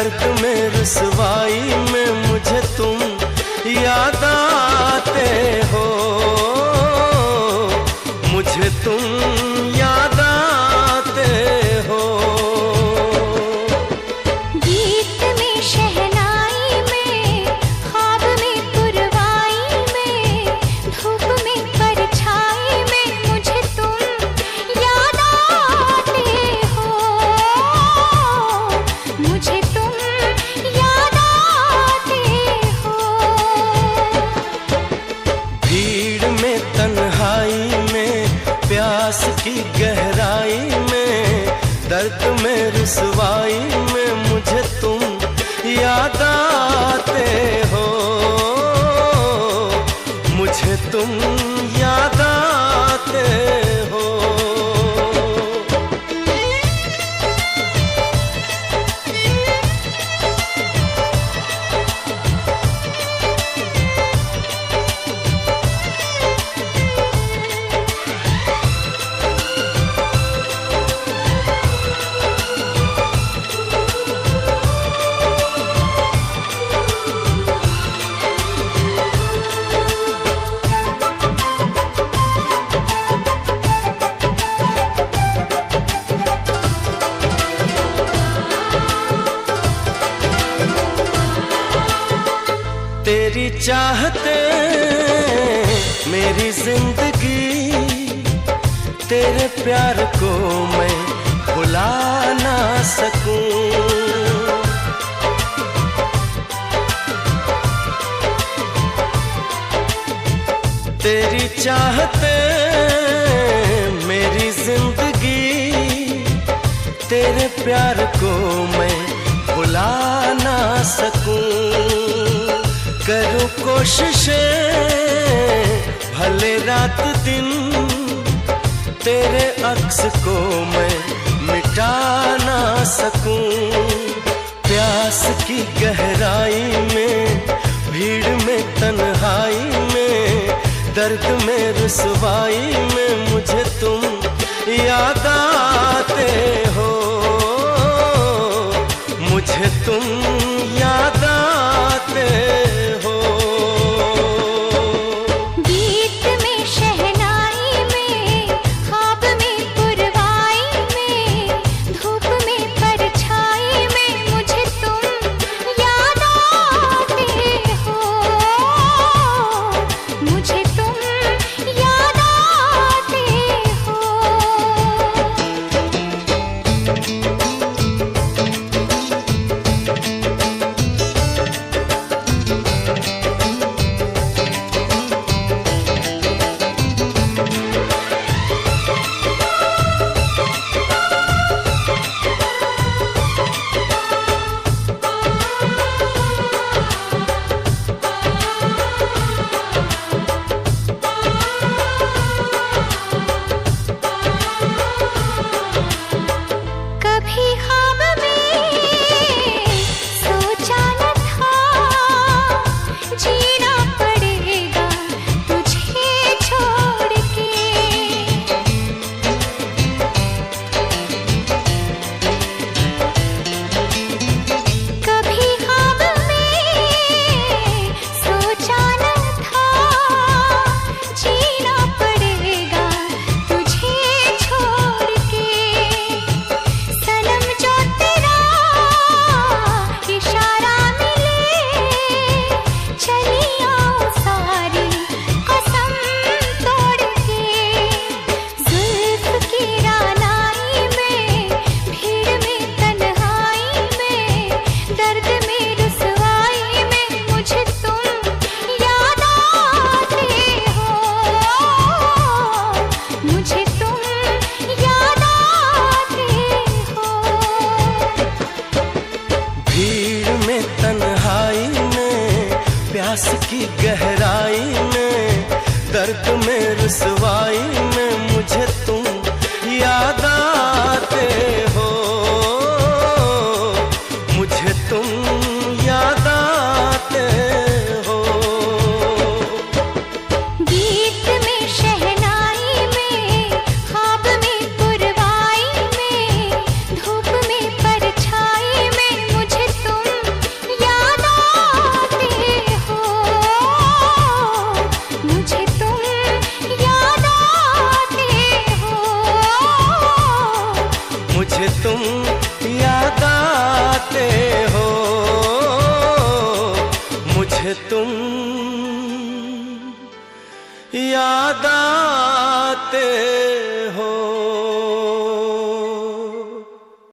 दर्द में रुसवाई में मुझे तुम याद आते हो, मुझे तुम याद आते हो। गीत में शहनाई में, ख्वाब में पुरवाई में, धूप में परछाई में मुझे तुम याद आते हो, मुझे तुम याद आते हो। भीड़ में तन्हाई में, प्यास की गहराई में, दर्द में रुसवाई में मुझे तुम याद आते हो, मुझे तुम याद आते हो। तेरी चाहते मेरी जिंदगी, तेरे प्यार को मैं भुला ना सकूं। तेरी चाहते मेरी जिंदगी, तेरे प्यार को मैं भुला ना सकूं। करूं कोशिशें भले रात दिन, तेरे अक्स को मैं मिटा ना सकूं। प्यास की गहराई में, भीड़ में तन्हाई में, दर्द में रुसवाई में मुझे तुम याद आते हो, मुझे तुम याद आते हो। गीत में शहनाई में, ख्वाब में पुरवाई में, धूप में परछाई में मुझे तुम याद आते हो, मुझे तुम याद आते हो। कभी ख्वाब में सोचा न था, जीना पड़ेगा तुझे छोड़ के। कभी ख्वाब में सोचा न था, जीना पड़ेगा तुझे छोड़ के। सनम जो तेरा इशारा मिले, चली आऊं सारी कसम तोड़ के। जुल्फ की रानाई में, भीड़ में तन्हाई में, दर्द में रुसवाई में मुझे तुम याद आते हो, मुझे तुम याद आते हो। भीड़ में तन्हाई में, प्यास की गहराई में, दर्द में रुसवाई में मुझे तुम याद आते हो, मुझे तुम याद आते हो। गीत में शहनाई में, ख्वाब में पुरवाई में, धूप में परछाई में मुझे तुम मुझे तुम याद आते